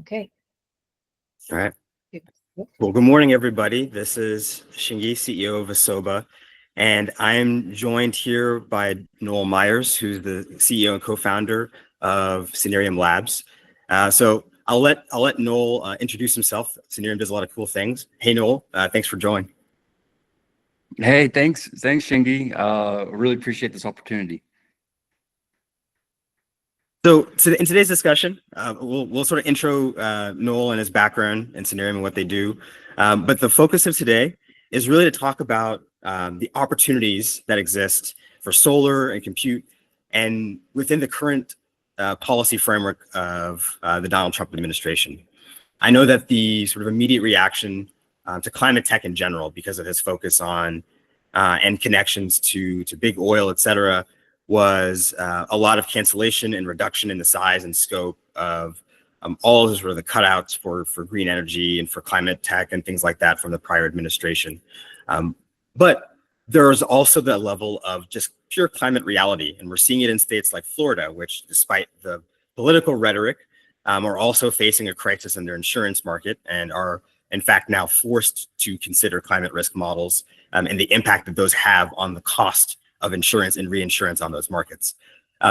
Okay. All right. Well, good morning, everybody. This is Shingai CEO of Asoba, and I'm joined here by Noel Myers, who's the CEO and co-founder of Sunereum Labs. So I'll let Noel introduce himself. Sunereum does a lot of cool things. Hey, Noel, thanks for joining. Hey, thanks, Shingai. Really appreciate this opportunity. So in today's discussion, we'll sort of intro Noel and his background and Sunereum and what they do. But the focus of today is really to talk about the opportunities that exist for solar and compute and within the current policy framework of the Donald Trump administration. I know that the sort of immediate reaction to climate tech in general, because of his focus on and connections to big oil, et cetera, was a lot of cancellation and reduction in the size and scope of all of the sort of the cutouts for green energy and for climate tech and things like that from the prior administration. But there's also the level of just pure climate reality. And we're seeing it in states like Florida, which despite the political rhetoric, are also facing a crisis in their insurance market and are in fact now forced to consider climate risk models and the impact that those have on the cost of insurance and reinsurance on those markets.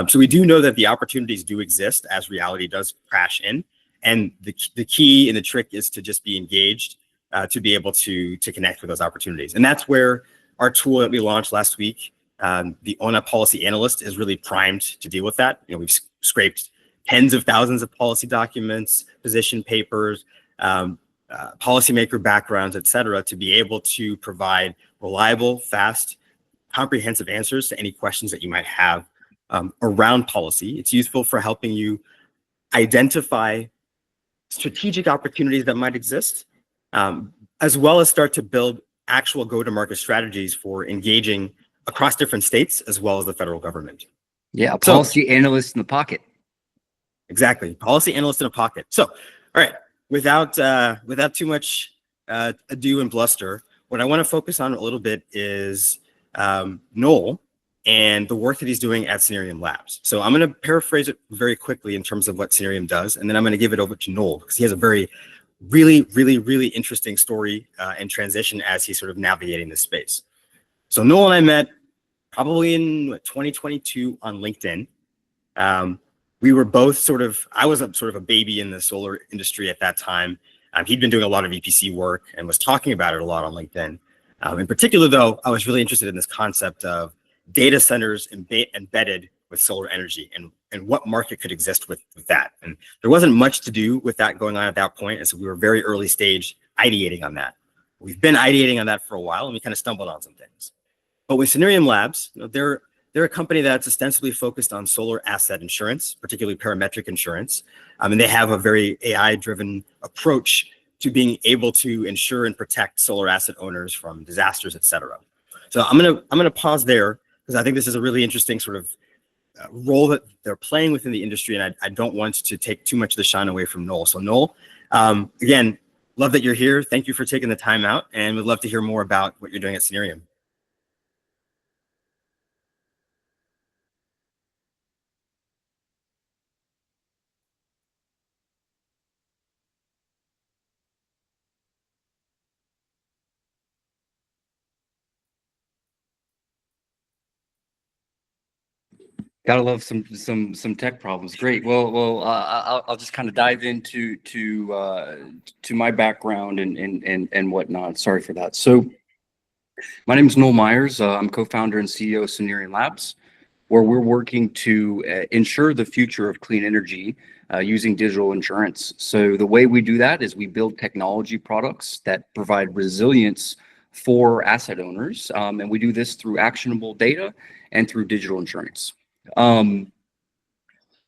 So we do know that the opportunities do exist as reality does crash in. And the key and the trick is to just be engaged to be able to connect with those opportunities. And that's where our tool that we launched last week, the Ona Policy Analyst, is really primed to deal with that. You know, we've scraped tens of thousands of policy documents, position papers, policymaker backgrounds, et cetera, to be able to provide reliable, fast, comprehensive answers to any questions that you might have around policy. It's useful for helping you identify strategic opportunities that might exist, as well as start to build actual go-to-market strategies for engaging across different states as well as the federal government. Yeah, a policy analyst in the pocket. Exactly, policy analyst in a pocket. So, all right, without too much ado and bluster, what I want to focus on a little bit is Noel and the work that he's doing at Sunereum Labs. So I'm going to paraphrase it very quickly in terms of what Sunereum does, and then I'm going to give it over to Noel because he has a really interesting story and transition as he's sort of navigating this space. So Noel and I met probably in 2022 on LinkedIn. We were both I was sort of a baby in the solar industry at that time. He'd been doing a lot of EPC work and was talking about it a lot on LinkedIn. In particular, though, I was really interested in this concept of data centers embedded with solar energy and what market could exist with that. And there wasn't much to do with that going on at that point. And so we were very early stage ideating on that. We've been ideating on that for a while and we kind of stumbled on some things. But with Sunereum Labs, you know, they're a company that's ostensibly focused on solar asset insurance, particularly parametric insurance. And they have a very AI-driven approach to being able to insure and protect solar asset owners from disasters, et cetera. So I'm gonna pause there because I think this is a really interesting sort of role that they're playing within the industry, and I don't want to take too much of the shine away from Noel. So Noel, again, love that you're here. Thank you for taking the time out, and we'd love to hear more about what you're doing at Sunereum. Gotta love some tech problems. Great. Well, I'll just kind of dive into my background and whatnot. Sorry for that. So, my name is Noel Myers. I'm co-founder and CEO of Sunereum Labs, where we're working to ensure the future of clean energy using digital insurance. So the way we do that is we build technology products that provide resilience for asset owners, and we do this through actionable data and through digital insurance. By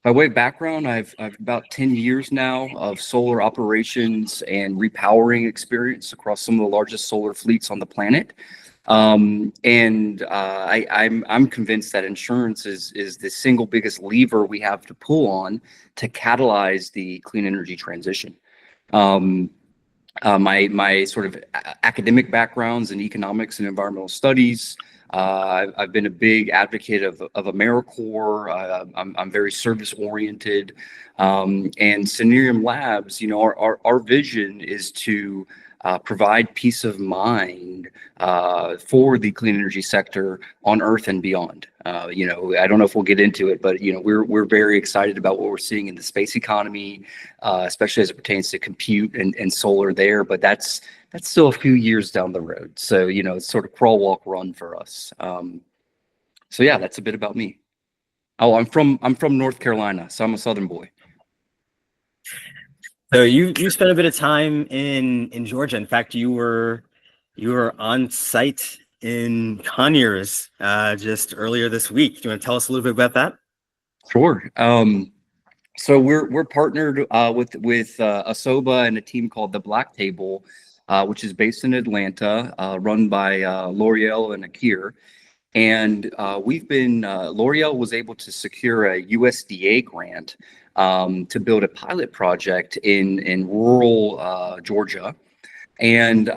way of background, I've about 10 years now of solar operations and repowering experience across some of the largest solar fleets on the planet. I'm convinced that insurance is the single biggest lever we have to pull on to catalyze the clean energy transition. My sort of academic backgrounds in economics and environmental studies, I've been a big advocate of AmeriCorps. I'm very service oriented. And Sunereum Labs, our vision is to provide peace of mind for the clean energy sector on Earth and beyond. I don't know if we'll get into it, but we're very excited about what we're seeing in the space economy, especially as it pertains to compute and solar there. But that's still a few years down the road. So it's sort of crawl, walk, run for us. So yeah, that's a bit about me. Oh, I'm from North Carolina, so I'm a Southern boy. So you spent a bit of time in Georgia. In fact, you were on site in Conyers just earlier this week. Do you want to tell us a little bit about that? Sure. So we're partnered with Asoba and a team called the Black Table, which is based in Atlanta, run by L'Oreal and Akir. And L'Oreal was able to secure a USDA grant to build a pilot project in rural Georgia. And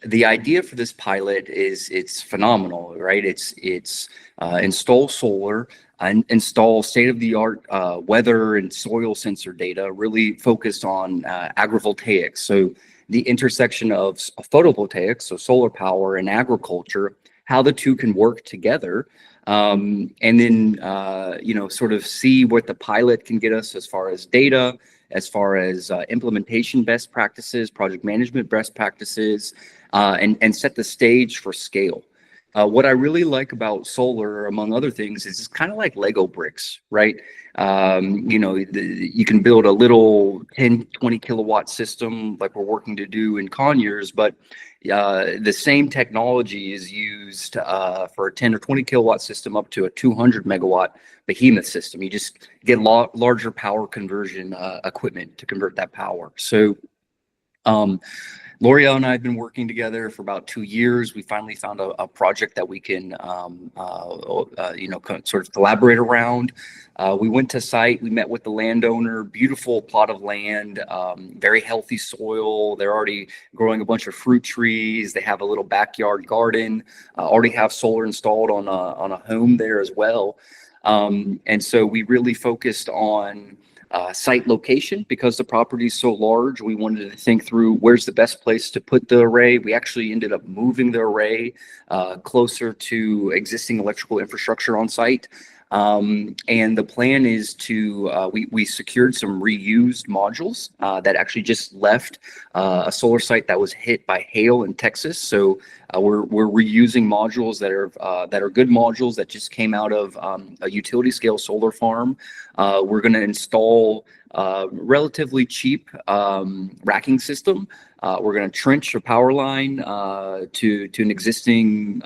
the idea for this pilot it's phenomenal, right? It's install solar and install state-of-the-art weather and soil sensor data, really focused on agrivoltaics. So the intersection of photovoltaics, so solar power, and agriculture, how the two can work together, and then sort of see what the pilot can get us as far as data, as far as implementation best practices, project management best practices, and set the stage for scale. What I really like about solar, among other things, is it's kind of like Lego bricks, right? You can build a little 10, 20 kilowatt system like we're working to do in Conyers, but the same technology is used for a 10 or 20 kilowatt system up to a 200 megawatt behemoth system. You just get larger power conversion equipment to convert that power. So L'Oreal and I have been working together for about 2 years. We finally found a project that we can, sort of collaborate around. We went to site. We met with the landowner. Beautiful plot of land, very healthy soil. They're already growing a bunch of fruit trees. They have a little backyard garden. Already have solar installed on a home there as well. And so we really focused on site location because the property is so large. We wanted to think through where's the best place to put the array. We actually ended up moving the array closer to existing electrical infrastructure on site. And the plan is to, we secured some reused modules that actually just left a solar site that was hit by hail in Texas. So we're reusing modules that are good modules that just came out of a utility scale solar farm. We're going to install relatively cheap racking system. We're going to trench a power line to an existing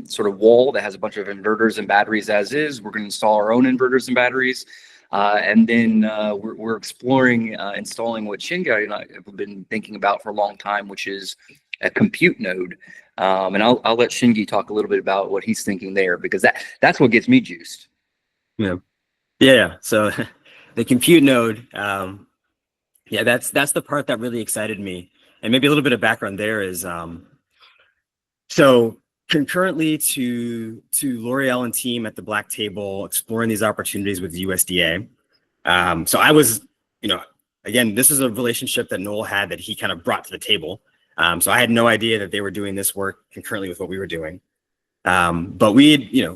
sort of wall that has a bunch of inverters and batteries as is. We're going to install our own inverters and batteries. And then we're exploring installing what Shingai and I have been thinking about for a long time, which is a compute node. And I'll let Shingai talk a little bit about what he's thinking there, because that's what gets me juiced. Yeah. So the compute node, that's the part that really excited me. And maybe a little bit of background there is, so concurrently to L'Oreal and team at the Black Table exploring these opportunities with USDA. So I was, again, this is a relationship that Noel had that he kind of brought to the table. So I had no idea that they were doing this work concurrently with what we were doing. But we,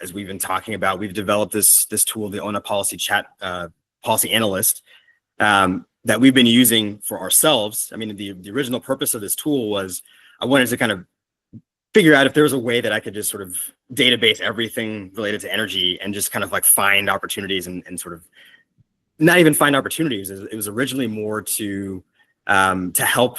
as we've been talking about, we've developed this tool, the Ona Policy Analyst, that we've been using for ourselves. I mean, the original purpose of this tool was I wanted to kind of figure out if there was a way that I could just sort of database everything related to energy and just kind of like find opportunities and sort of not even find opportunities. It was originally more to help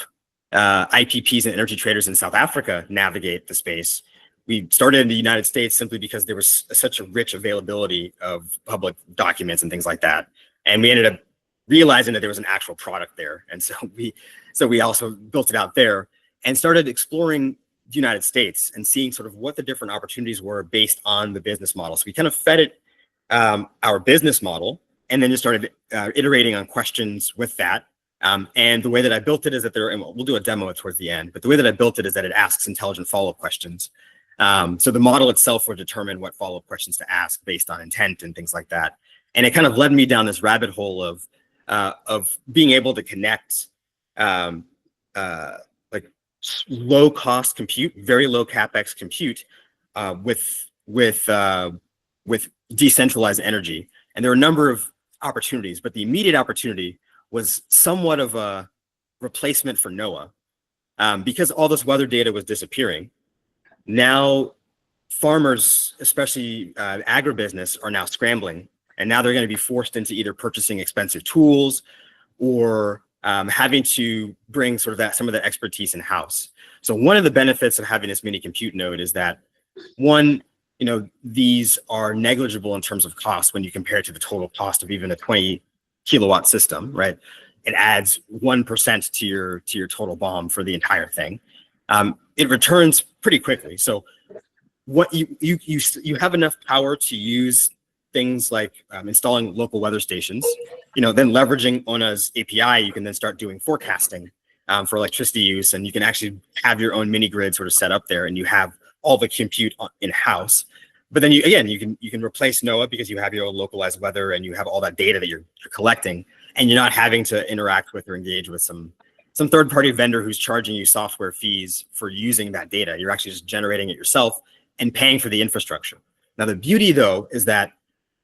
IPPs and energy traders in South Africa navigate the space. We started in the United States simply because there was such a rich availability of public documents and things like that. And we ended up realizing that there was an actual product there. And so we also built it out there and started exploring the United States and seeing sort of what the different opportunities were based on the business model. So we kind of fed it our business model and then just started iterating on questions with that. And the way that I built it is that and we'll do a demo towards the end, but the way that I built it is that it asks intelligent follow-up questions. So the model itself will determine what follow-up questions to ask based on intent and things like that. And it kind of led me down this rabbit hole of being able to connect um, like low cost compute, very low capex compute with decentralized energy. And there are a number of opportunities, but the immediate opportunity was somewhat of a replacement for NOAA. Because all this weather data was disappearing, now farmers, especially agribusiness, are now scrambling, and now they're going to be forced into either purchasing expensive tools or having to bring sort of some of that expertise in house. So one of the benefits of having this mini compute node is that one, these are negligible in terms of cost when you compare it to the total cost of even a 20 kilowatt system, right? It adds 1% to your total BOM for the entire thing. It returns pretty quickly. So what you have enough power to use things like installing local weather stations, then leveraging Ona's API, you can then start doing forecasting for electricity use, and you can actually have your own mini grid sort of set up there, and you have all the compute in house. But then you can replace NOAA because you have your own localized weather and you have all that data that you're collecting, and you're not having to interact with or engage with some third-party vendor who's charging you software fees for using that data. You're actually just generating it yourself and paying for the infrastructure. Now, the beauty, though, is that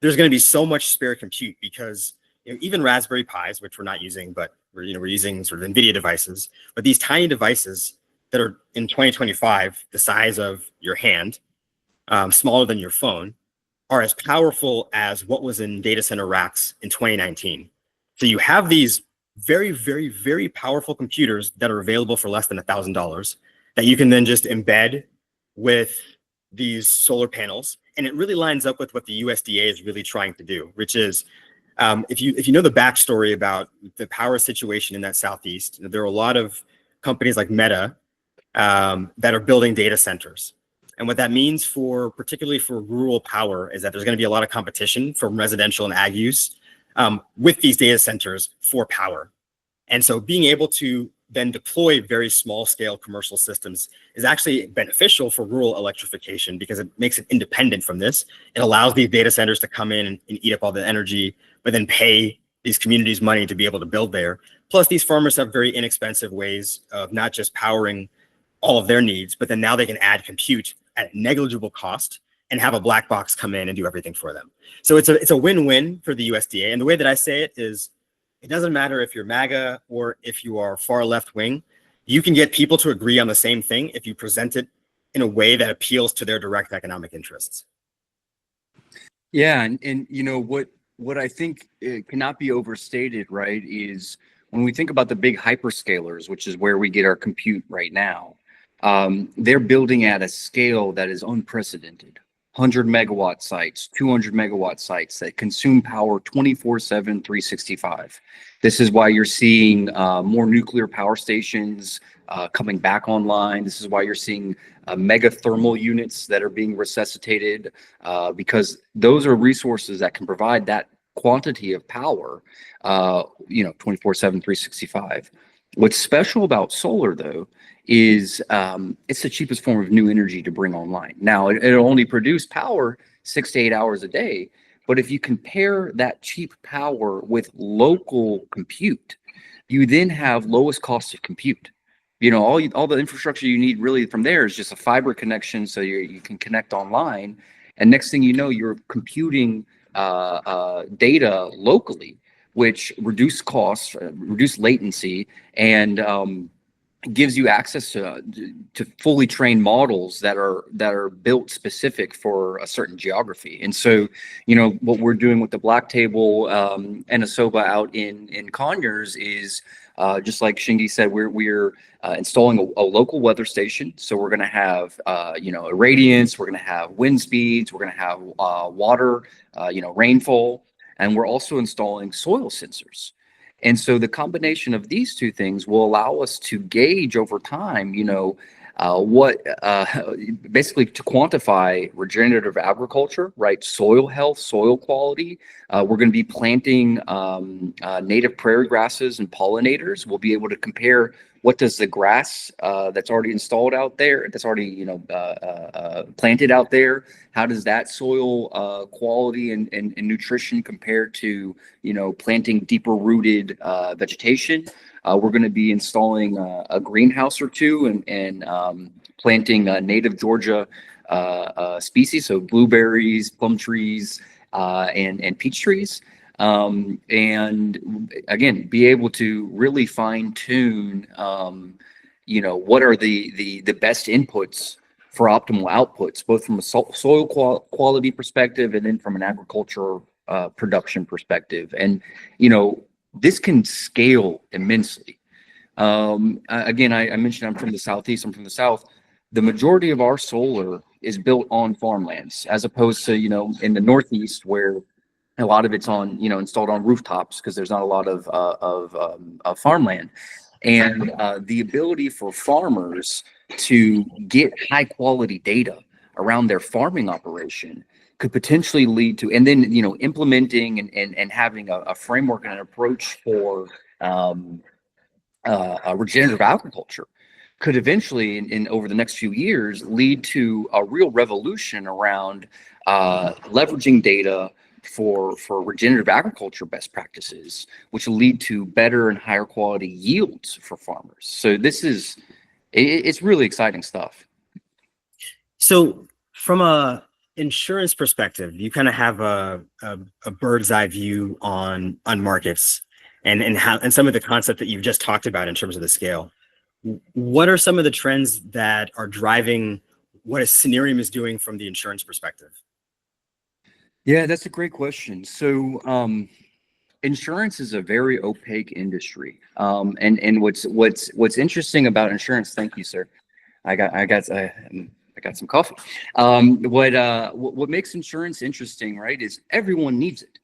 there's going to be so much spare compute because even Raspberry Pis, which we're not using, but we're using sort of NVIDIA devices, but these tiny devices that are in 2025 the size of your hand, smaller than your phone, are as powerful as what was in data center racks in 2019. So you have these very, very, very powerful computers that are available for less than $1,000 that you can then just embed with these solar panels. And it really lines up with what the USDA is really trying to do, which is, if you know the backstory about the power situation in that Southeast, there are a lot of companies like Meta that are building data centers. And what that means particularly for rural power is that there's going to be a lot of competition from residential and ag use with these data centers for power. And so being able to then deploy very small scale commercial systems is actually beneficial for rural electrification because it makes it independent from this. It allows these data centers to come in and eat up all the energy, but then pay these communities money to be able to build there. Plus, these farmers have very inexpensive ways of not just powering all of their needs, but then now they can add compute at negligible cost and have a black box come in and do everything for them. So it's a win-win for the USDA. And the way that I say it is, it doesn't matter if you're MAGA or if you are far left wing, you can get people to agree on the same thing if you present it in a way that appeals to their direct economic interests. Yeah, and what I think cannot be overstated, right, is when we think about the big hyperscalers, which is where we get our compute right now, they're building at a scale that is unprecedented. 100 megawatt sites, 200 megawatt sites that consume power 24/7, 365. This is why you're seeing more nuclear power stations coming back online. This is why you're seeing mega thermal units that are being resuscitated because those are resources that can provide that quantity of power, 24/7, 365. What's special about solar, though, is it's the cheapest form of new energy to bring online. Now, it'll only produce power 6 to 8 hours a day, but if you compare that cheap power with local compute, you then have lowest cost of compute. All the infrastructure you need really from there is just a fiber connection so you can connect online, and next thing you know, you're computing data locally, which reduce costs, reduce latency, and gives you access to fully trained models that are built specific for a certain geography. And so, what we're doing with the Black Table and Asoba out in Conyers is just like Shingai said, we're installing a local weather station. So we're going to have irradiance, we're going to have wind speeds, we're going to have water, rainfall, and we're also installing soil sensors. And so the combination of these two things will allow us to gauge over time, basically to quantify regenerative agriculture, right? Soil health, soil quality. We're going to be planting native prairie grasses and pollinators. We'll be able to compare what does the grass that's already installed out there, that's already planted out there, how does that soil quality and nutrition compare to planting deeper rooted vegetation? We're going to be installing a greenhouse or two and planting native Georgia species, so blueberries, plum trees, and peach trees. And again, be able to really fine tune, what are the best inputs for optimal outputs, both from a soil quality perspective and then from an agriculture production perspective. And, this can scale immensely. Again, I mentioned I'm from the Southeast, I'm from the South. The majority of our solar is built on farmlands, as opposed to, in the Northeast, where a lot of it's on, installed on rooftops because there's not a lot of farmland. And the ability for farmers to get high quality data around their farming operation could potentially lead to, and then, implementing and having a framework and an approach for regenerative agriculture could eventually, in over the next few years, lead to a real revolution around leveraging data for regenerative agriculture best practices, which will lead to better and higher quality yields for farmers. So it's really exciting stuff. So from a insurance perspective, you kind of have a bird's eye view on markets and some of the concept that you've just talked about in terms of the scale. What are some of the trends that are driving what Sunereum is doing from the insurance perspective? Yeah, that's a great question. So insurance is a very opaque industry. And what's interesting about insurance, thank you, sir. I got some coffee. What makes insurance interesting, right, is everyone needs it.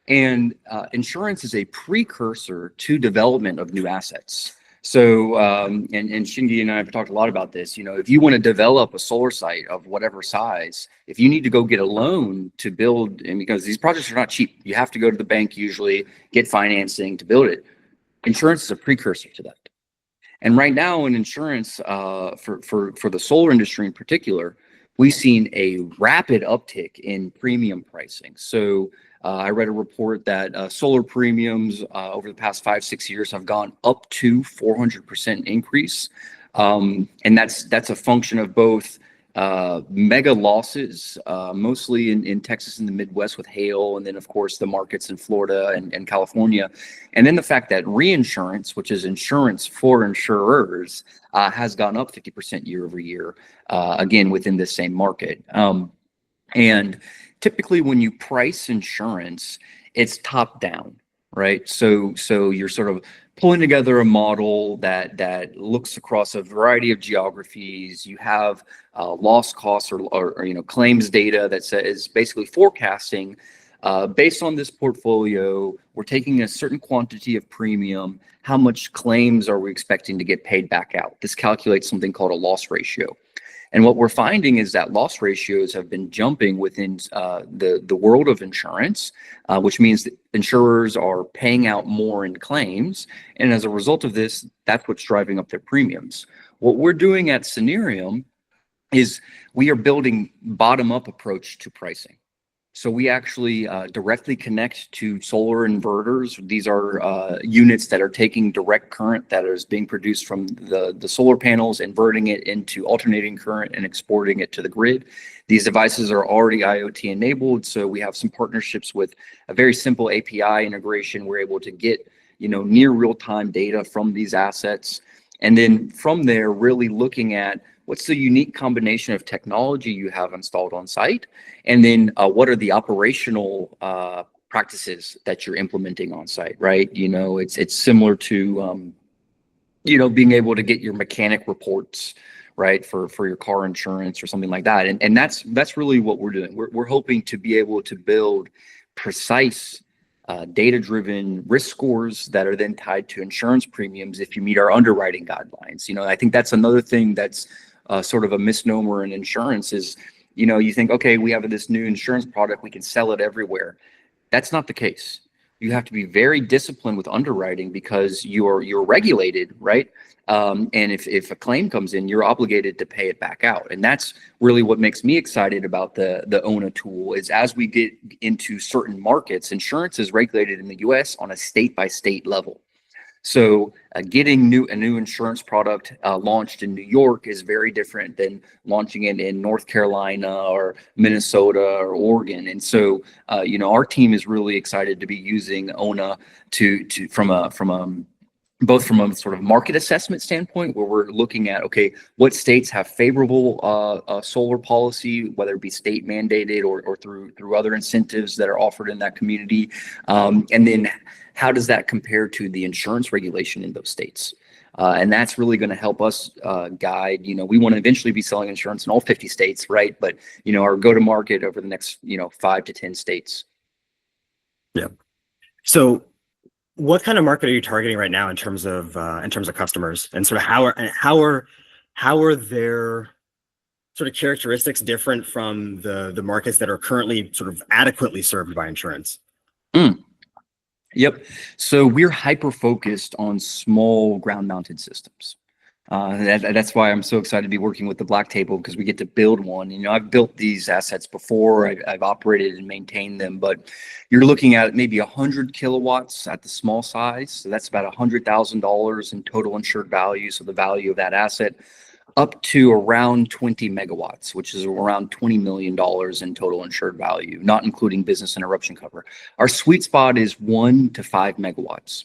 And insurance is a precursor to development of new assets. So, and Shingai and I have talked a lot about this, if you want to develop a solar site of whatever size, if you need to go get a loan to build, and because these projects are not cheap, you have to go to the bank usually, get financing to build it. Insurance is a precursor to that. And right now in insurance, for the solar industry in particular, we've seen a rapid uptick in premium pricing. So I read a report that solar premiums over the past 5-6 years have gone up to 400% increase. And that's a function of both mega losses, mostly in Texas and the Midwest with hail, and then of course the markets in Florida and California. And then the fact that reinsurance, which is insurance for insurers, has gone up 50% year over year, again, within this same market. And typically when you price insurance, it's top down, right? So you're sort of pulling together a model that looks across a variety of geographies. You have loss costs or claims data that says basically forecasting based on this portfolio. We're taking a certain quantity of premium. How much claims are we expecting to get paid back out? This calculates something called a loss ratio. And what we're finding is that loss ratios have been jumping within the world of insurance, which means that insurers are paying out more in claims. And as a result of this, that's what's driving up their premiums. What we're doing at Sunereum is we are building bottom-up approach to pricing. So we actually directly connect to solar inverters. These are units that are taking direct current that is being produced from the solar panels, inverting it into alternating current and exporting it to the grid. These devices are already IoT enabled, so we have some partnerships with a very simple API integration. We're able to get near real-time data from these assets. And then from there, really looking at what's the unique combination of technology you have installed on site, and then what are the operational practices that you're implementing on site, right? It's similar to being able to get your mechanic reports, right, for your car insurance or something like that. And that's really what we're doing. We're hoping to be able to build precise data-driven risk scores that are then tied to insurance premiums if you meet our underwriting guidelines. I think that's another thing that's sort of a misnomer in insurance is, you think, okay, we have this new insurance product, we can sell it everywhere. That's not the case. you have to be very disciplined with underwriting because you're regulated, right? And if a claim comes in, you're obligated to pay it back out. And that's really what makes me excited about the Ona tool is as we get into certain markets, insurance is regulated in the US on a state by state level. So getting a new insurance product launched in New York is very different than launching it in North Carolina or Minnesota or Oregon. And so, our team is really excited to be using Ona from both from a sort of market assessment standpoint, where we're looking at, okay, what states have favorable solar policy, whether it be state mandated or through other incentives that are offered in that community, and then how does that compare to the insurance regulation in those states? And that's really going to help us guide. We want to eventually be selling insurance in all 50 states, right? But our go-to-market over the next 5 to 10 states. Yeah. So, what kind of market are you targeting right now in terms of customers, and sort of how are their sort of characteristics different from the markets that are currently sort of adequately served by insurance? Yep. So we're hyper focused on small ground mounted systems. That's why I'm so excited to be working with the Black Table, because we get to build one. I've built these assets before. I've operated and maintained them, but you're looking at maybe 100 kilowatts at the small size. So that's about $100,000 in total insured value. So the value of that asset up to around 20 megawatts, which is around $20 million in total insured value, not including business interruption cover. Our sweet spot is 1 to 5 megawatts.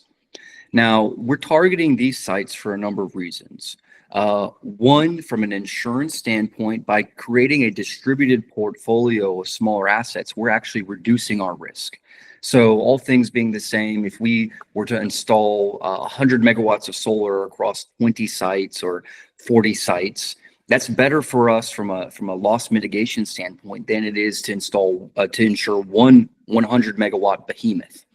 Now, we're targeting these sites for a number of reasons. One, from an insurance standpoint, by creating a distributed portfolio of smaller assets, we're actually reducing our risk. So all things being the same, if we were to install 100 megawatts of solar across 20 sites or 40 sites, that's better for us from a loss mitigation standpoint than it is to insure one 100 megawatt behemoth.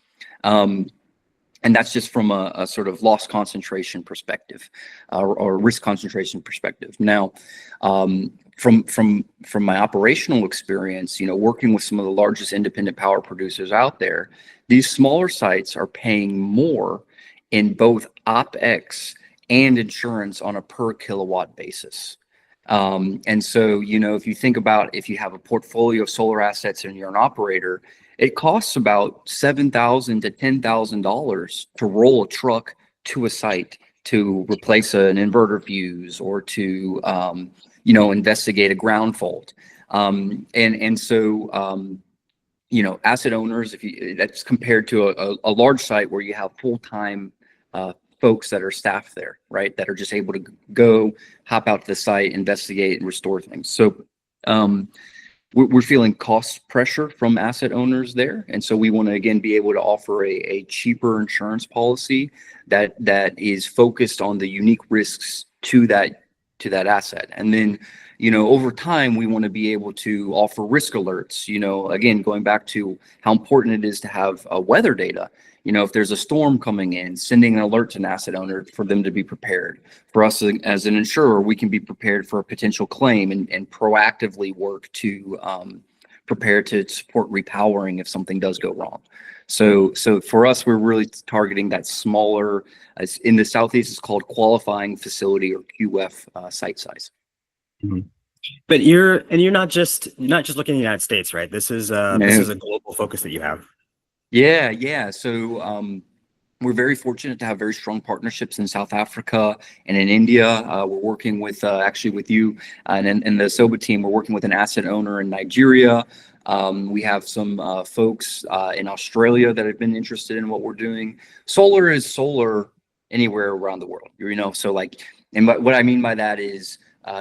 And that's just from a sort of loss concentration perspective or risk concentration perspective. Now, from my operational experience, working with some of the largest independent power producers out there, these smaller sites are paying more in both OpEx and insurance on a per kilowatt basis. And so, if you think about if you have a portfolio of solar assets and you're an operator, it costs about $7,000 to $10,000 to roll a truck to a site to replace an inverter fuse or to investigate a ground fault. So asset owners, that's compared to a large site where you have full-time folks that are staffed there, right? That are just able to go, hop out to the site, investigate, and restore things. So we're feeling cost pressure from asset owners there. And so we want to, again, be able to offer a cheaper insurance policy that is focused on the unique risks to that asset. And then, over time, we want to be able to offer risk alerts, again, going back to how important it is to have weather data. If there's a storm coming in, sending an alert to an asset owner for them to be prepared. For us as an insurer, we can be prepared for a potential claim and proactively work to prepare to support repowering if something does go wrong. So for us, we're really targeting that smaller, in the Southeast, it's called qualifying facility or QF site size. Mm-hmm. But you're not just looking at the United States, right? This is a global focus that you have. Yeah. So we're very fortunate to have very strong partnerships in South Africa and in India. We're working with actually with you and the Asoba team. We're working with an asset owner in Nigeria. We have some folks in Australia that have been interested in what we're doing. Solar is solar anywhere around the world, So and what I mean by that is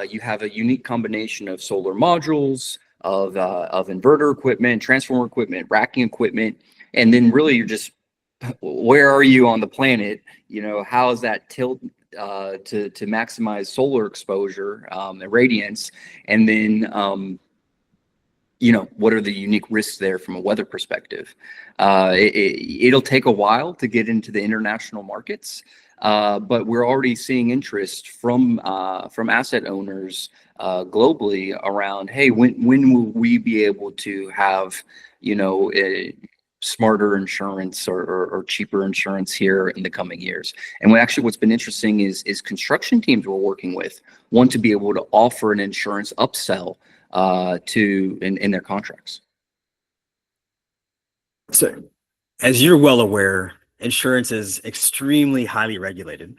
you have a unique combination of solar modules, of inverter equipment, transformer equipment, racking equipment. And then really you're just, where are you on the planet? How is that tilt to maximize solar exposure and radiance? And then, what are the unique risks there from a weather perspective? It'll take a while to get into the international markets, but we're already seeing interest from asset owners globally around, hey, when will we be able to have, smarter insurance or cheaper insurance here in the coming years. And what's been interesting is construction teams we're working with want to be able to offer an insurance upsell in their contracts. So, as you're well aware, insurance is extremely highly regulated.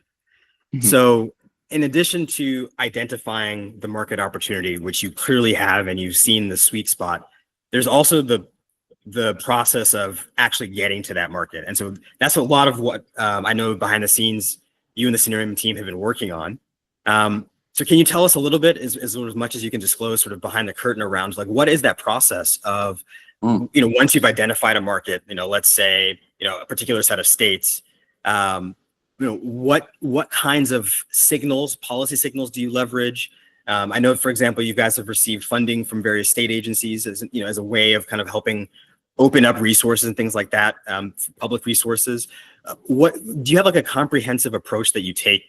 Mhm. So, in addition to identifying the market opportunity, which you clearly have and you've seen the sweet spot, there's also the process of actually getting to that market. And so that's a lot of what I know behind the scenes you and the Sunereum team have been working on. So can you tell us a little bit, as much as you can disclose, sort of behind the curtain around, like, what is that process of, once you've identified a market, let's say, a particular set of states, what kinds of signals, policy signals do you leverage? I know, for example, you guys have received funding from various state agencies as a way of kind of helping open up resources and things like that, public resources. What do you have, like, a comprehensive approach that you take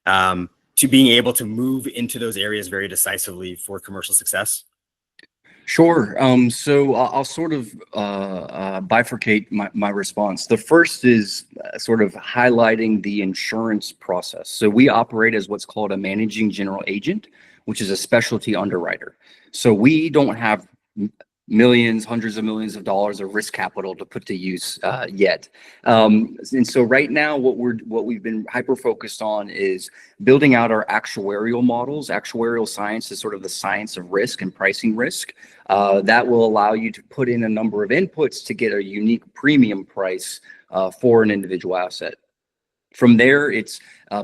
to being able to move into those areas very decisively for commercial success? Sure. So I'll sort of bifurcate my response. The first is sort of highlighting the insurance process. So we operate as what's called a managing general agent, which is a specialty underwriter. So we don't have millions, hundreds of millions of dollars of risk capital to put to use yet. And so right now, what we've been hyper focused on is building out our actuarial models. Actuarial science is sort of the science of risk and pricing risk. That will allow you to put in a number of inputs to get a unique premium price for an individual asset. From there, it's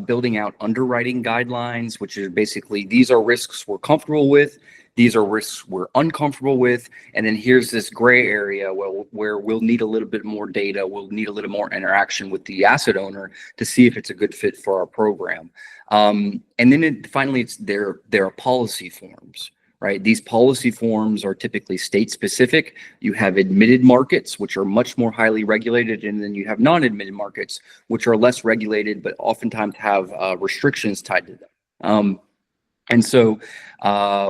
building out underwriting guidelines, which are basically, these are risks we're comfortable with, these are risks we're uncomfortable with, and then here's this gray area where we'll need a little bit more data, we'll need a little more interaction with the asset owner to see if it's a good fit for our program. And then finally, there are policy forms. Right? These policy forms are typically state specific. You have admitted markets, which are much more highly regulated, and then you have non-admitted markets, which are less regulated, but oftentimes have restrictions tied to them. And so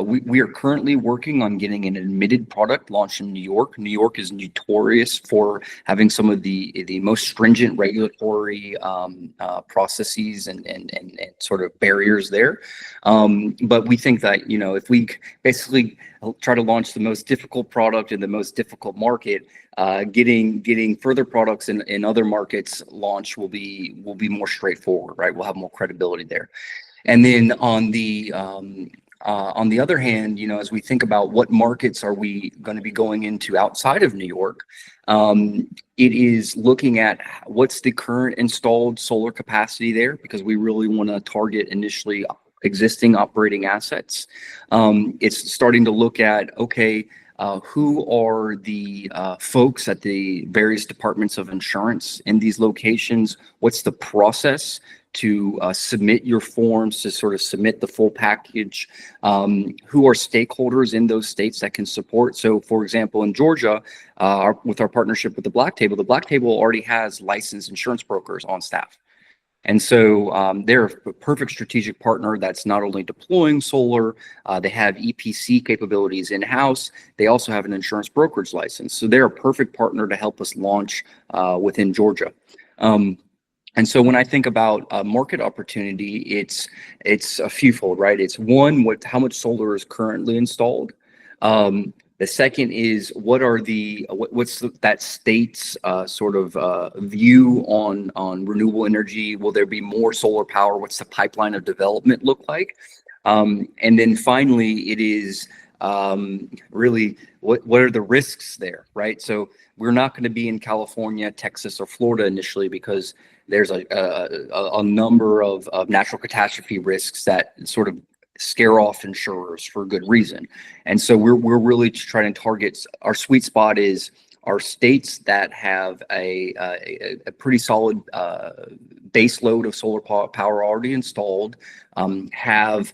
we are currently working on getting an admitted product launched in New York. New York is notorious for having some of the most stringent regulatory processes and sort of barriers there. But we think that, if we basically try to launch the most difficult product in the most difficult market, getting further products in other markets launched will be more straightforward, right? We'll have more credibility there. And then on the other hand, as we think about what markets are we going to be going into outside of New York, it is looking at what's the current installed solar capacity there, because we really want to target initially existing operating assets. It's starting to look at, okay, who are the folks at the various departments of insurance in these locations? What's the process to submit your forms, to sort of submit the full package? Who are stakeholders in those states that can support? So, for example, in Georgia, with our partnership with the Black Table already has licensed insurance brokers on staff. And so they're a perfect strategic partner that's not only deploying solar, they have EPC capabilities in-house, they also have an insurance brokerage license. So they're a perfect partner to help us launch within Georgia. And so when I think about market opportunity, it's a fewfold, right? It's one, how much solar is currently installed. The second is what's that state's sort of view on renewable energy? Will there be more solar power? What's the pipeline of development look like? And then finally, it is really what are the risks there, right? So we're not going to be in California, Texas, or Florida initially because there's a number of natural catastrophe risks that sort of scare off insurers for good reason. And so we're really trying to target, our sweet spot is our states that have a pretty solid base load of solar power already installed, have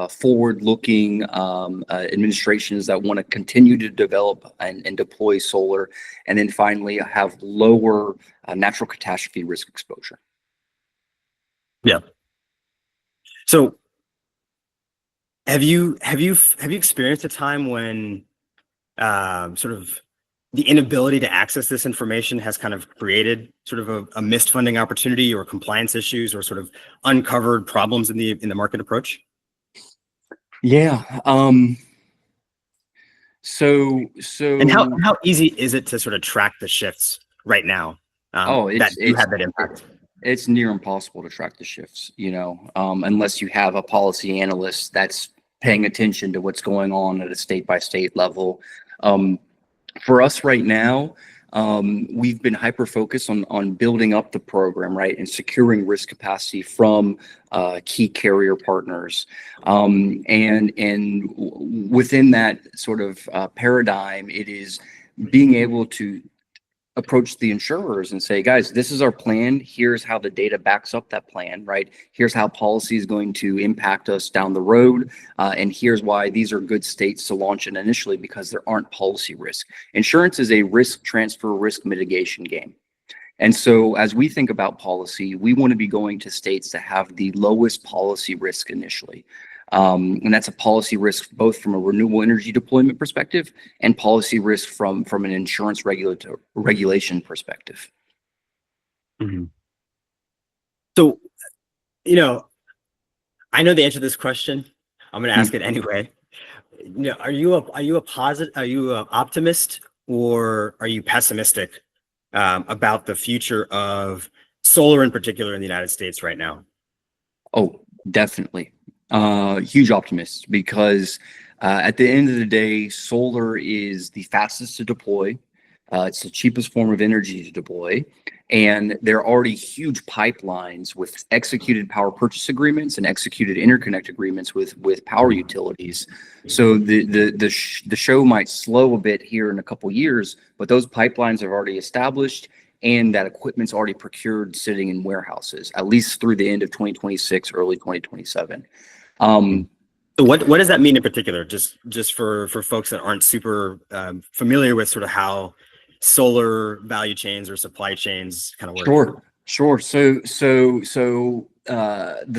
forward-looking administrations that want to continue to develop and deploy solar, and then finally have lower natural catastrophe risk exposure. Yeah. So have you experienced a time when sort of the inability to access this information has kind of created sort of a missed funding opportunity or compliance issues or sort of uncovered problems in the market approach? Yeah. So And how easy is it to sort of track the shifts right now oh, that do have that impact? it's near impossible to track the shifts, unless you have a policy analyst that's paying attention to what's going on at a state by state level. For us right now, we've been hyper focused on building up the program, right, and securing risk capacity from key carrier partners, and within that sort of paradigm, it is being able to approach the insurers and say, guys, this is our plan. Here's how the data backs up that plan, right? Here's how policy is going to impact us down the road. And here's why these are good states to launch in initially, because there aren't policy risk. Insurance is a risk transfer, risk mitigation game. And so as we think about policy, we want to be going to states that have the lowest policy risk initially. And that's a policy risk both from a renewable energy deployment perspective and policy risk from an insurance regulation perspective. Mm-hmm. So, I know the answer to this question. I'm going to ask it anyway. Are you an optimist, or are you pessimistic about the future of solar in particular in the United States right now? Oh, definitely. Huge optimist, because at the end of the day, solar is the fastest to deploy. It's the cheapest form of energy to deploy. And there are already huge pipelines with executed power purchase agreements and executed interconnect agreements with power utilities. So the show might slow a bit here in a couple years, but those pipelines are already established, and that equipment's already procured sitting in warehouses, at least through the end of 2026, early 2027. So what does that mean in particular, just for folks that aren't super familiar with sort of how solar value chains or supply chains kind of work? Sure. So the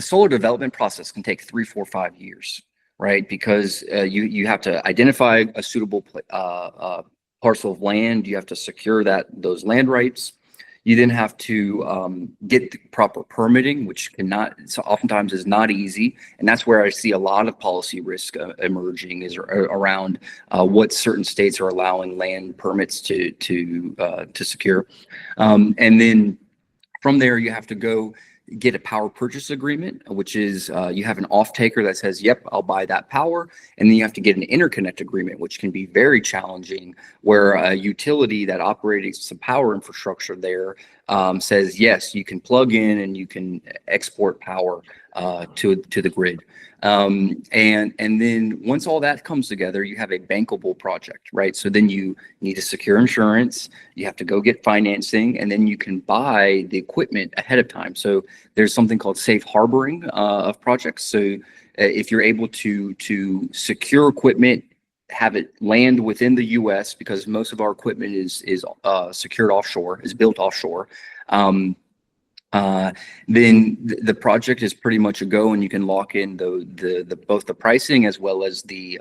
solar development process can take 3, 4, 5 years, right? Because you have to identify a suitable parcel of land. You have to secure those land rights. You then have to get the proper permitting, which oftentimes is not easy. And that's where I see a lot of policy risk emerging, is around what certain states are allowing land permits to secure. And then from there, you have to go get a power purchase agreement, which is you have an off-taker that says, yep, I'll buy that power. And then you have to get an interconnect agreement, which can be very challenging, where a utility that operates some power infrastructure there says, yes, you can plug in and you can export power to the grid. And then once all that comes together, you have a bankable project, right? So then you need to secure insurance, you have to go get financing, and then you can buy the equipment ahead of time. So there's something called safe harboring of projects. So if you're able to secure equipment, have it land within the US, because most of our equipment is secured offshore, is built offshore, then the project is pretty much a go, and you can lock in both the pricing as well as the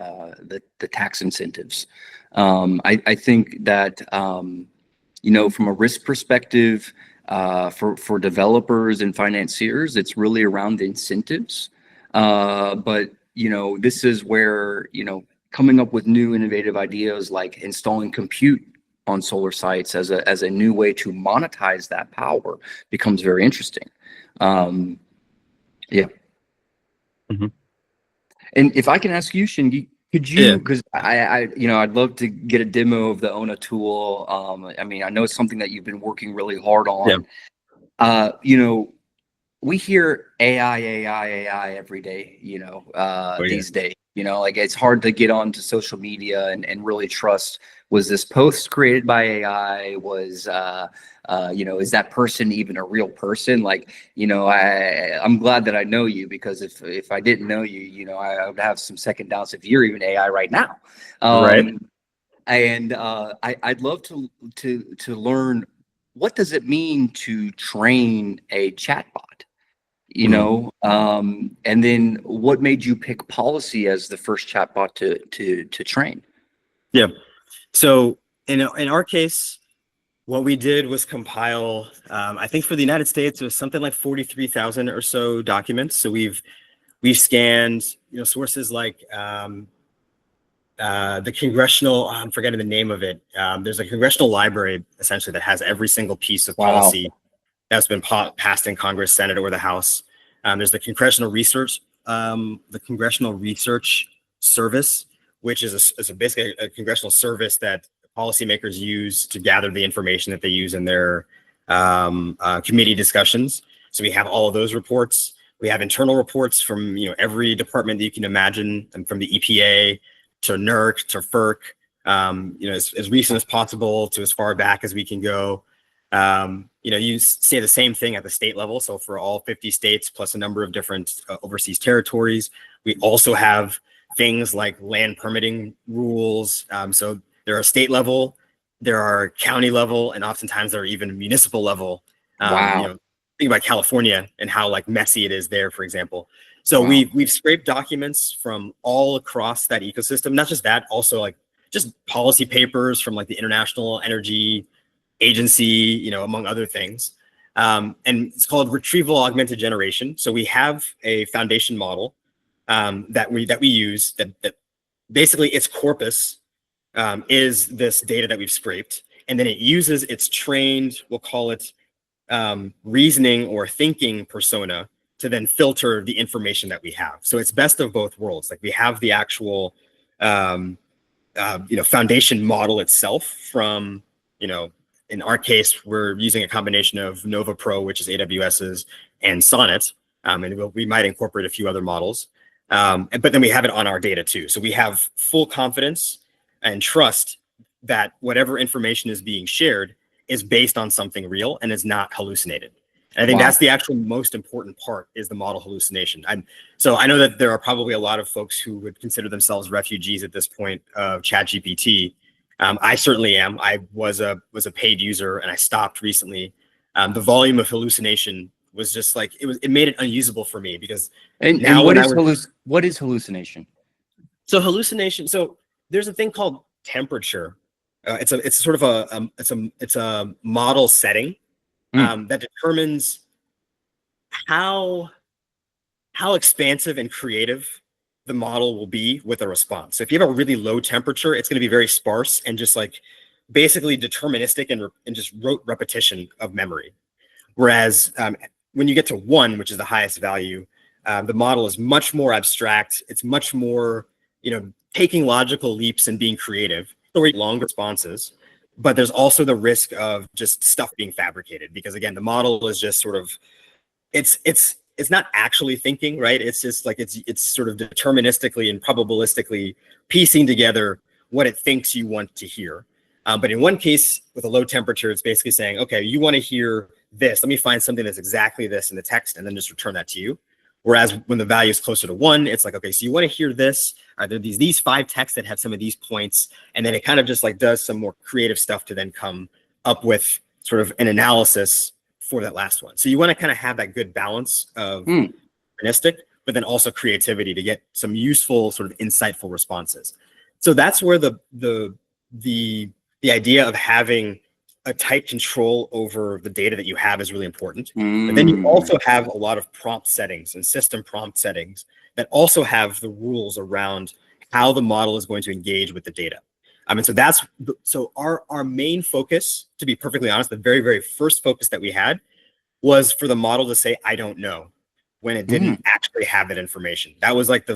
tax incentives. I think that from a risk perspective, for developers and financiers, it's really around the incentives. But this is where coming up with new innovative ideas like installing compute on solar sites as a new way to monetize that power becomes very interesting. Yeah. Mm-hmm. And if I can ask you, Shingi, could you, because I'd love to get a demo of the Ona tool. I know it's something that you've been working really hard on. Yeah. We hear AI every day, these days. It's hard to get onto social media and really trust, was this post created by AI? Was, is that person even a real person? I'm glad that I know you, because if I didn't know you, I would have some second doubts if you're even AI right now. Right. And I'd love to learn, what does it mean to train a chatbot? And then what made you pick policy as the first chatbot to train? Yeah. So In our case, what we did was compile, I think for the United States, it was something like 43,000 or so documents. So we've scanned, sources like the congressional, I'm forgetting the name of it. There's a congressional library essentially that has every single piece of Wow. policy that's been passed in Congress, Senate, or the House. There's the Congressional Research Service, which is basically a congressional service that policymakers use to gather the information that they use in their committee discussions. So we have all of those reports. We have internal reports from every department that you can imagine, and from the EPA to NERC to FERC, as recent as possible to as far back as we can go. You say the same thing at the state level. So for all 50 states plus a number of different overseas territories, we also have things like land permitting rules. So there are state level, there are county level, and oftentimes there are even municipal level. Wow. Think about California and how like messy it is there, for example. So Wow. we've scraped documents from all across that ecosystem. Not just that, also like just policy papers from like the International Energy Agency, among other things. And it's called retrieval augmented generation. So we have a foundation model that we use that basically its corpus is this data that we've scraped, and then it uses its trained, we'll call it reasoning or thinking persona to then filter the information that we have. So it's best of both worlds. Like we have the actual foundation model itself from, in our case, we're using a combination of Nova Pro, which is AWS's, and Sonnet, and we might incorporate a few other models. But then we have it on our data too. So we have full confidence and trust that whatever information is being shared is based on something real and is not hallucinated. And I think that's the actual most important part, is the model hallucination. So I know that there are probably a lot of folks who would consider themselves refugees at this point of ChatGPT. I certainly am. I was a paid user and I stopped recently. The volume of hallucination was just like, it made it unusable for me, because now what is hallucination? So hallucination. So there's a thing called temperature. It's sort of a model setting that determines how expansive and creative the model will be with a response. So if you have a really low temperature, it's going to be very sparse and just like basically deterministic and just rote repetition of memory. Whereas when you get to 1, which is the highest value, the model is much more abstract. It's much more, taking logical leaps and being creative. Long responses, but there's also the risk of just stuff being fabricated, because again, the model is just sort of, it's not actually thinking, right? It's just like it's sort of deterministically and probabilistically piecing together what it thinks you want to hear. But in one case with a low temperature, it's basically saying, okay, you want to hear this. Let me find something that's exactly this in the text and then just return that to you. Whereas when the value is closer to 1, it's like, okay, so you want to hear this. Are there these 5 texts that have some of these points? And then it kind of just like does some more creative stuff to then come up with sort of an analysis for that last one. So you want to kind of have that good balance of deterministic, but then also creativity to get some useful, sort of insightful responses. So that's where the idea of having a tight control over the data that you have is really important. But then you also have a lot of prompt settings and system prompt settings that also have the rules around how the model is going to engage with the data. And so our main focus, to be perfectly honest, the very, very first focus that we had was for the model to say, I don't know, when it didn't actually have that information. That was like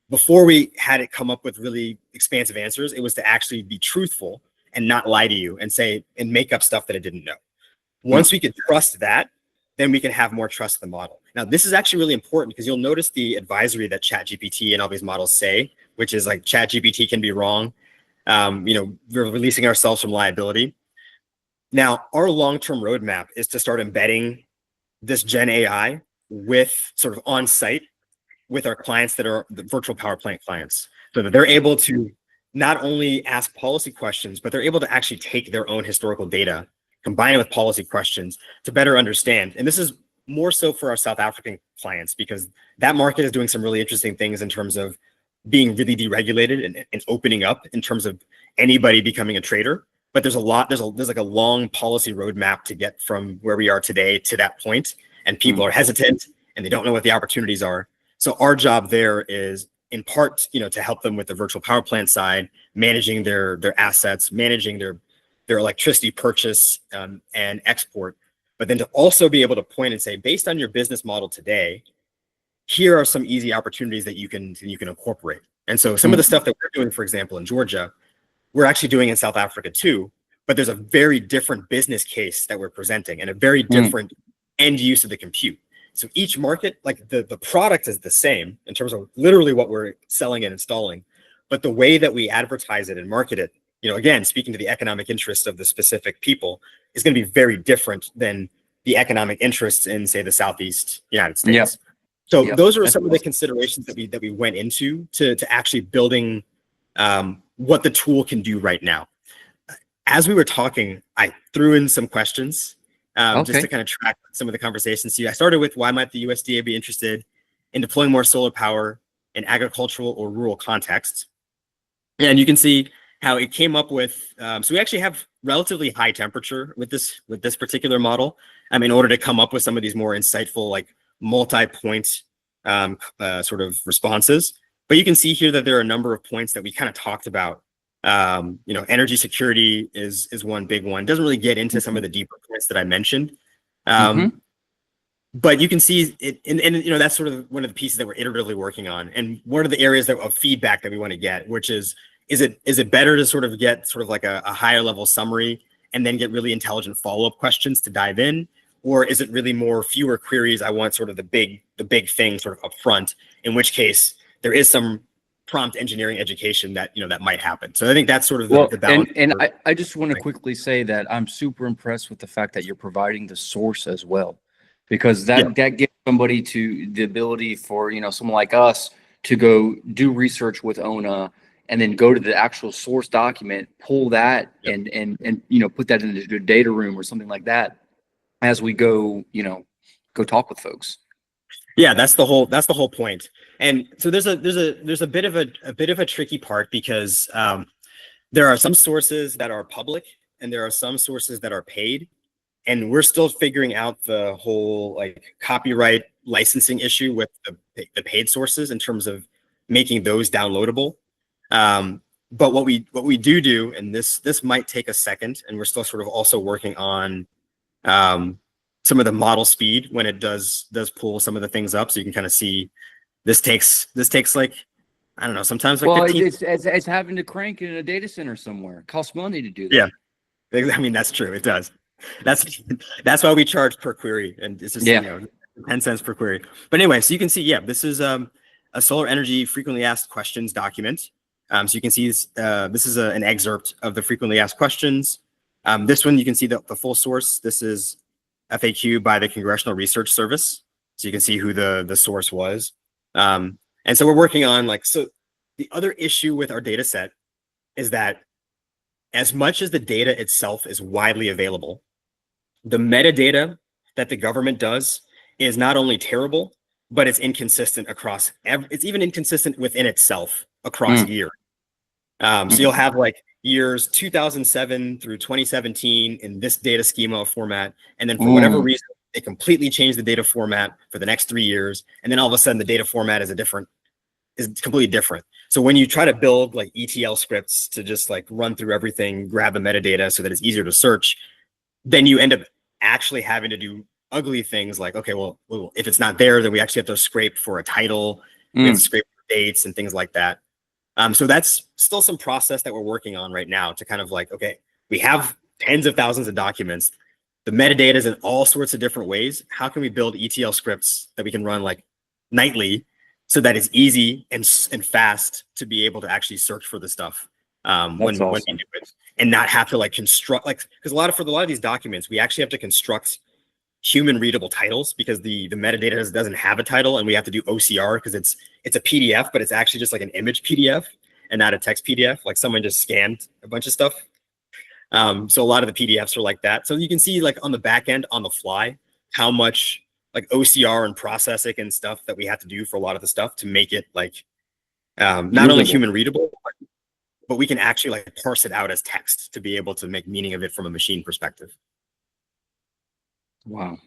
before we had it come up with really expansive answers, it was to actually be truthful and not lie to you and say, and make up stuff that it didn't know. Once we could trust that, then we can have more trust in the model. Now, this is actually really important, because you'll notice the advisory that ChatGPT and all these models say, which is like ChatGPT can be wrong. We're releasing ourselves from liability. Now, our long-term roadmap is to start embedding this Gen AI with sort of on site with our clients that are the virtual power plant clients, so that they're able to not only ask policy questions, but they're able to actually take their own historical data, combine it with policy questions to better understand. And this is more so for our South African clients, because that market is doing some really interesting things in terms of being really deregulated and opening up in terms of anybody becoming a trader. But there's like a long policy roadmap to get from where we are today to that point, and people are hesitant and they don't know what the opportunities are. So our job there is in part, to help them with the virtual power plant side, managing their assets, managing their electricity purchase and export, but then to also be able to point and say, based on your business model today, here are some easy opportunities that you can incorporate. And so some of the stuff that we're doing, for example, in Georgia, we're actually doing in South Africa too, but there's a very different business case that we're presenting and a very different end use of the compute. So each market, like the product is the same in terms of literally what we're selling and installing, but the way that we advertise it and market it, again, speaking to the economic interests of the specific people, is going to be very different than the economic interests in, say, the Southeast United States. Yep. So those are some of the considerations that we went into to actually building what the tool can do right now. As we were talking, I threw in some questions just to kind of track some of the conversations. So I started with, why might the USDA be interested in deploying more solar power in agricultural or rural contexts? And you can see how it came up with, so we actually have relatively high temperature with this particular model in order to come up with some of these more insightful, like multi-point sort of responses. But you can see here that there are a number of points that we kind of talked about. Energy security is one big one. It doesn't really get into some of the deeper points that I mentioned. But you can see it, and that's sort of one of the pieces that we're iteratively working on. And one of the areas of feedback that we want to get, which is it better to sort of get sort of like a higher level summary and then get really intelligent follow-up questions to dive in? Or is it really more fewer queries? I want sort of the big thing sort of up front, in which case there is some prompt engineering education that that might happen. So I think that's sort of the balance. And I just want to quickly say that I'm super impressed with the fact that you're providing the source as well, because that gives somebody to the ability for someone like us to go do research with Ona and then go to the actual source document, pull that and put that into a data room or something like that as we go talk with folks. Yeah, that's the whole point. And so there's a bit of a tricky part, because there are some sources that are public and there are some sources that are paid, and we're still figuring out the whole like copyright licensing issue with the paid sources in terms of making those downloadable. But what we do, and this might take a second, and we're still sort of also working on some of the model speed when it does pull some of the things up, so you can kind of see this takes like, I don't know, sometimes like 15. It's having to crank in a data center somewhere. It costs money to do that. Yeah, I mean, that's true. It does. That's why we charge per query, and it's just 10 cents per query. But anyway, so you can see, this is a solar energy frequently asked questions document. So you can see this is an excerpt of the frequently asked questions. This one, you can see the full source. This is FAQ by the Congressional Research Service. So you can see who the source was. And so we're working on so the other issue with our data set is that as much as the data itself is widely available, the metadata that the government does is not only terrible, but it's inconsistent across, it's even inconsistent within itself across years. So you'll have years 2007 through 2017 in this data schema format, and then for whatever reason, they completely change the data format for the next 3 years, and then all of a sudden the data format is completely different. So when you try to build ETL scripts to just run through everything, grab the metadata so that it's easier to search, then you end up actually having to do ugly things like, okay, well, if it's not there, then we actually have to scrape for a title, we have to scrape for dates and things like that. So that's still some process that we're working on right now to kind of okay, we have tens of thousands of documents. The metadata is in all sorts of different ways. How can we build ETL scripts that we can run nightly so that it's easy and fast to be able to actually search for the stuff when you do it, and not have to construct because for a lot of these documents, we actually have to construct human readable titles because the metadata doesn't have a title, and we have to do OCR because it's a PDF, but it's actually just an image PDF and not a text PDF. Someone just scanned a bunch of stuff. So a lot of the PDFs are like that. So you can see on the back end on the fly how much OCR and processing and stuff that we have to do for a lot of the stuff to make it not only Usable. human readable, but we can actually like parse it out as text to be able to make meaning of it from a machine perspective. Wow.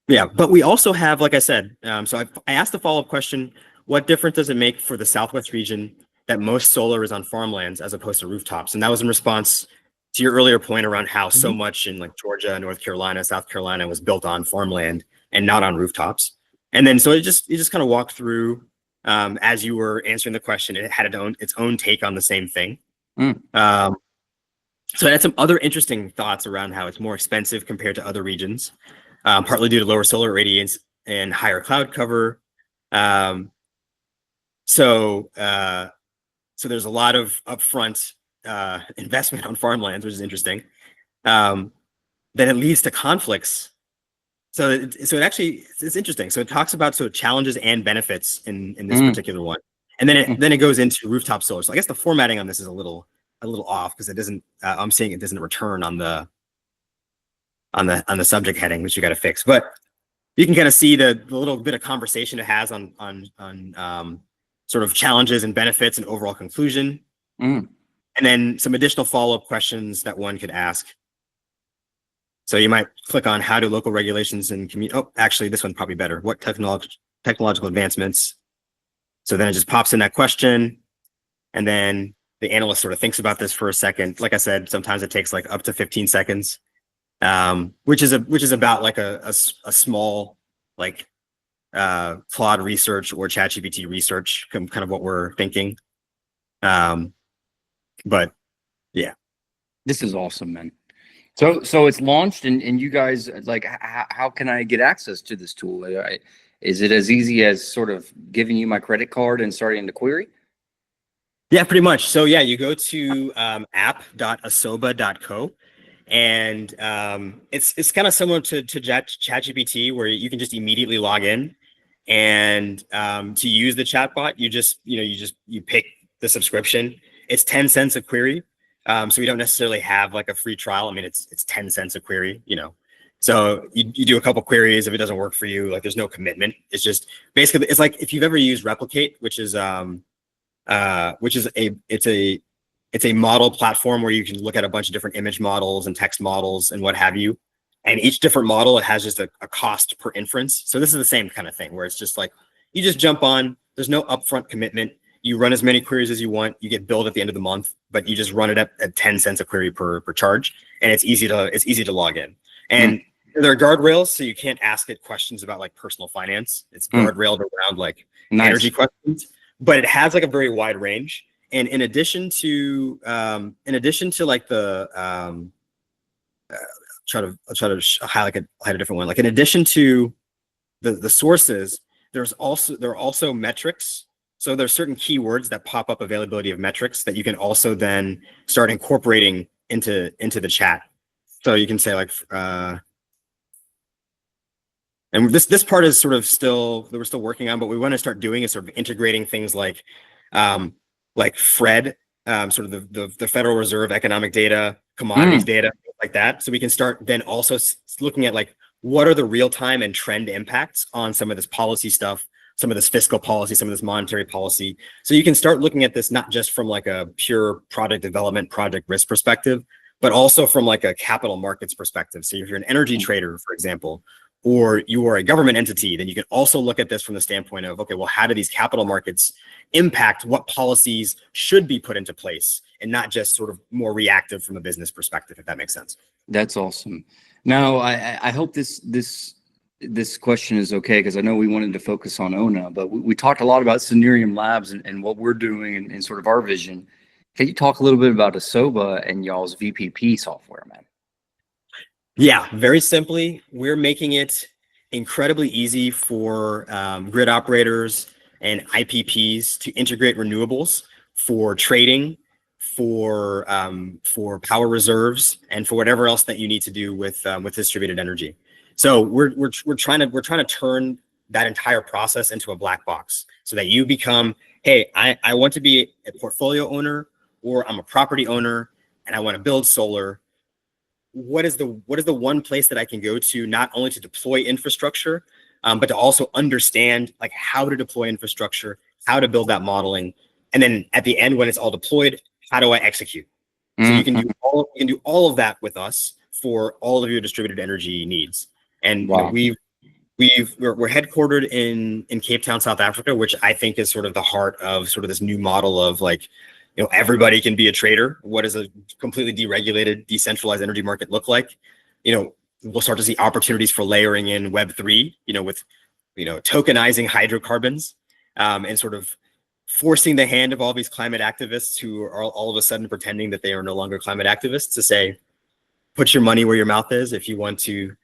Yeah, but we also have, like I said, so I asked the follow-up question, what difference does it make for the Southwest region that most solar is on farmlands as opposed to rooftops? And that was in response to your earlier point around how so much in like Georgia, North Carolina, South Carolina was built on farmland and not on rooftops. And then so it just kind of walked through as you were answering the question, it had its own take on the same thing. So I had some other interesting thoughts around how it's more expensive compared to other regions, partly due to lower solar radiance and higher cloud cover. So there's a lot of upfront investment on farmlands, which is interesting. Then it leads to conflicts. So it actually it's interesting. So it talks about challenges and benefits in this particular one, and then it goes into rooftop solar. So I guess the formatting on this is a little off because it doesn't. I'm seeing it doesn't return on the subject heading, which you got to fix. But you can kind of see the little bit of conversation it has on sort of challenges and benefits and overall conclusion, and then some additional follow-up questions that one could ask. So you might click on how do local regulations and oh, actually this one's probably better. What technological advancements? So then it just pops in that question, and then the analyst sort of thinks about this for a second. Like I said, sometimes it takes like up to 15 seconds, which is about like a small like Claude research or ChatGPT research, kind of what we're thinking. But yeah, this is awesome, man. So it's launched, and you guys like, how can I get access to this tool? Is it as easy as sort of giving you my credit card and starting the query? Yeah, pretty much. So yeah, you go to app.asoba.co, and it's kind of similar to ChatGPT, where you can just immediately log in, and to use the chatbot, you pick the subscription. It's 10 cents a query. So we don't necessarily have like a free trial. I mean, it's 10 cents a query, So you do a couple queries. If it doesn't work for you, like there's no commitment. It's just basically, it's like if you've ever used Replicate, which is a model platform where you can look at a bunch of different image models and text models and what have you. And each different model, it has just a cost per inference. So this is the same kind of thing where it's just like, you just jump on, there's no upfront commitment. You run as many queries as you want. You get billed at the end of the month, but you just run it at 10 cents a query per charge. And it's easy to log in. And there are guardrails, so you can't ask it questions about like personal finance. It's guardrailed around like energy questions, but it has like a very wide range. And in addition to like the I'll try to highlight a different one. Like in addition to the sources, there are also metrics. So there's certain keywords that pop up availability of metrics that you can also then start incorporating into the chat. So you can say like, and this part is sort of that we're still working on, but we want to start doing is sort of integrating things like FRED, sort of the Federal Reserve economic data, commodities data, like that. So we can start then also looking at like, what are the real-time and trend impacts on some of this policy stuff, some of this fiscal policy, some of this monetary policy. So you can start looking at this not just from like a pure product development, project risk perspective, but also from like a capital markets perspective. So if you're an energy trader, for example, or you are a government entity, then you can also look at this from the standpoint of, okay, well, how do these capital markets impact what policies should be put into place, and not just sort of more reactive from a business perspective, if that makes sense. That's awesome. Now, I hope this question is okay, because I know we wanted to focus on Ona, but we talked a lot about Sunereum Labs and what we're doing and sort of our vision. Can you talk a little bit about Asoba and y'all's VPP software, man? Yeah, very simply, we're making it incredibly easy for grid operators and IPPs to integrate renewables for trading, for power reserves, and for whatever else that you need to do with distributed energy. So we're trying to turn that entire process into a black box so that you become, hey, I want to be a portfolio owner, or I'm a property owner and I want to build solar. What is the one place that I can go to, not only to deploy infrastructure, but to also understand like how to deploy infrastructure, how to build that modeling, and then at the end when it's all deployed, how do I execute? So you can do all of that with us for all of your distributed energy needs. And Wow. we're headquartered in Cape Town, South Africa, which I think is sort of the heart of sort of this new model of like, everybody can be a trader. What does a completely deregulated, decentralized energy market look like? We'll start to see opportunities for layering in Web3, with tokenizing hydrocarbons, and sort of forcing the hand of all these climate activists who are all of a sudden pretending that they are no longer climate activists to say, put your money where your mouth is. If you want to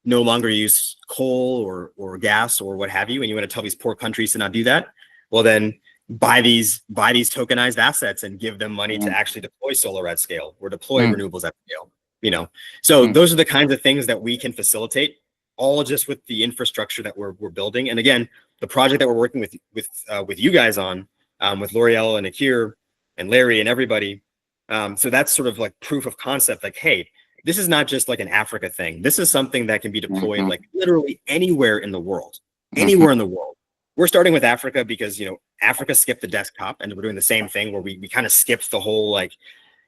no longer use coal or gas or what have you, and you want to tell these poor countries to not do that, well then buy these tokenized assets and give them money to actually deploy solar at scale or deploy renewables at scale. So those are the kinds of things that we can facilitate, all just with the infrastructure that we're building. And again, the project that we're working with you guys on, with L'Oreal and Akir and Larry and everybody. So that's sort of like proof of concept, like, hey, this is not just like an Africa thing. This is something that can be deployed like literally anywhere in the world, We're starting with Africa because, Africa skipped the desktop, and we're doing the same thing where we kind of skipped the whole, like,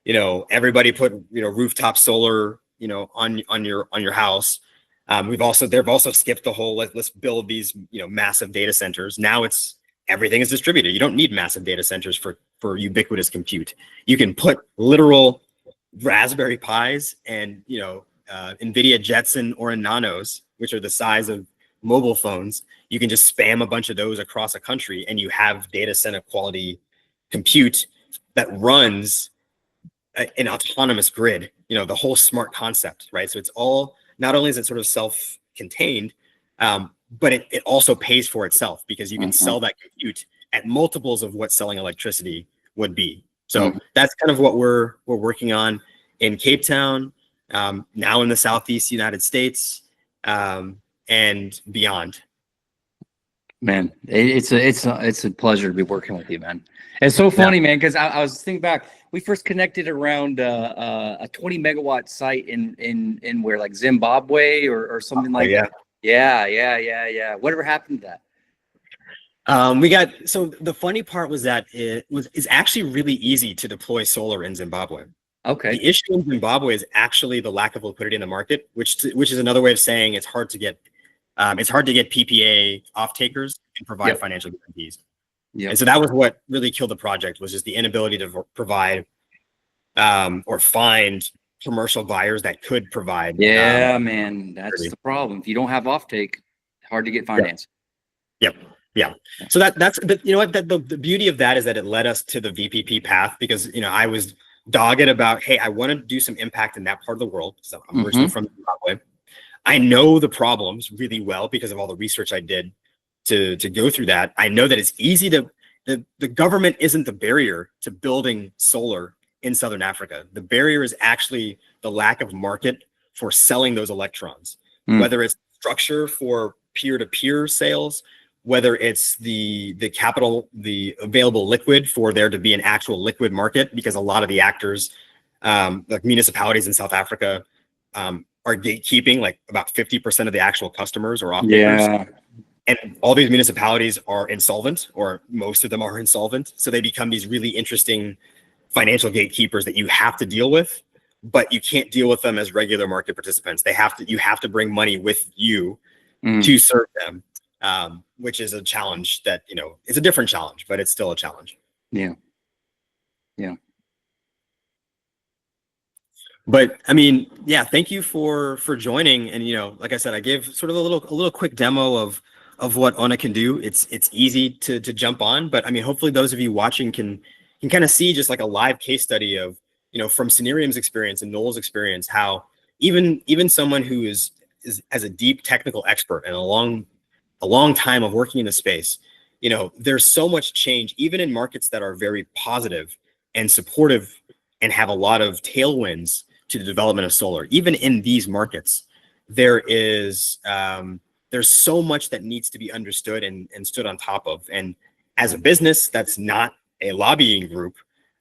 everybody put, rooftop solar, on your house. They've also skipped the whole, let's build these, massive data centers. Now everything is distributed. You don't need massive data centers for ubiquitous compute. You can put literal Raspberry Pis and, NVIDIA Jetson or Nanos, which are the size of mobile phones. You can just spam a bunch of those across a country, and you have data center quality compute that runs an autonomous grid, the whole smart concept, right? So it's all, not only is it sort of self-contained, but it also pays for itself because you can sell that compute at multiples of what selling electricity would be. So that's kind of what we're working on in Cape Town, now in the Southeast United States, and beyond. Man, it's a pleasure to be working with you, man. It's so funny, man, because I was thinking back. We first connected around a 20 megawatt site in where, like, Zimbabwe or something like that. Yeah. Whatever happened to that? So the funny part was that it's actually really easy to deploy solar in Zimbabwe. Okay. The issue in Zimbabwe is actually the lack of liquidity in the market, which is another way of saying it's hard to get PPA off takers and provide financial guarantees. Yeah. And so that was what really killed the project, was just the inability to provide or find commercial buyers that could provide. Yeah, man, that's the problem. If you don't have offtake, hard to get financed. Yep. Yeah. So that's, but you know what, the beauty of that is that it led us to the VPP path, because, I was dogged about, hey, I want to do some impact in that part of the world, because I'm originally from Zimbabwe. I know the problems really well because of all the research I did to go through that. I know that it's easy the government isn't the barrier to building solar in Southern Africa. The barrier is actually the lack of market for selling those electrons, whether it's structure for peer-to-peer sales, whether it's the capital, the available liquid for there to be an actual liquid market, because a lot of the actors, like municipalities in South Africa, are gatekeeping like about 50% of the actual customers or off-takers. Yeah. And all these municipalities are insolvent, or most of them are insolvent. So they become these really interesting financial gatekeepers that you have to deal with, but you can't deal with them as regular market participants. You have to bring money with you to serve them, which is a challenge that, it's a different challenge, but it's still a challenge. Yeah. Yeah. But I mean, yeah, thank you for joining. And, like I said, I gave sort of a little quick demo of what Ona can do. It's easy to jump on, but I mean, hopefully those of you watching can kind of see just like a live case study of, from Sunereum's experience and Noel's experience, how even someone who is as a deep technical expert and a long time of working in the space, there's so much change, even in markets that are very positive and supportive and have a lot of tailwinds to the development of solar. Even in these markets, there's so much that needs to be understood and stood on top of. And as a business that's not a lobbying group,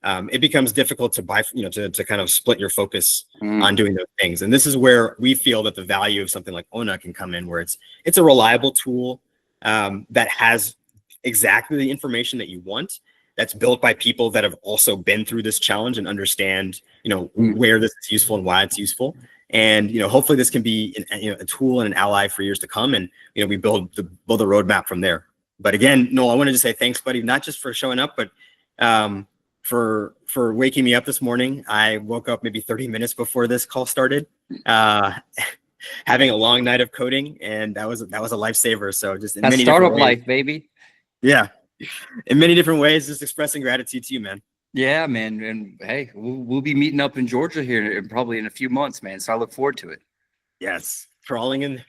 it becomes difficult to to kind of split your focus on doing those things. And this is where we feel that the value of something like Ona can come in, where it's a reliable tool that has exactly the information that you want, that's built by people that have also been through this challenge and understand, where this is useful and why it's useful. And, hopefully this can be a tool and an ally for years to come. And, we build the roadmap from there. But again, Noel, I wanted to say thanks, buddy, not just for showing up, but for waking me up this morning. I woke up maybe 30 minutes before this call started, having a long night of coding, and that was a lifesaver. So just in That's many startup different ways, life, baby. yeah, in many different ways, just expressing gratitude to you, man. Yeah, man. And hey, we'll be meeting up in Georgia here probably in a few months, man. So I look forward to it. Yes, crawling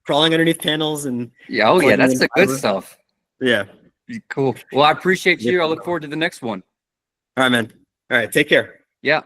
underneath panels and Yeah, oh yeah, that's the good fiber. stuff. Yeah, Cool. Well, I appreciate you. I look forward to the next one. all right, man. All right, take care. Yeah.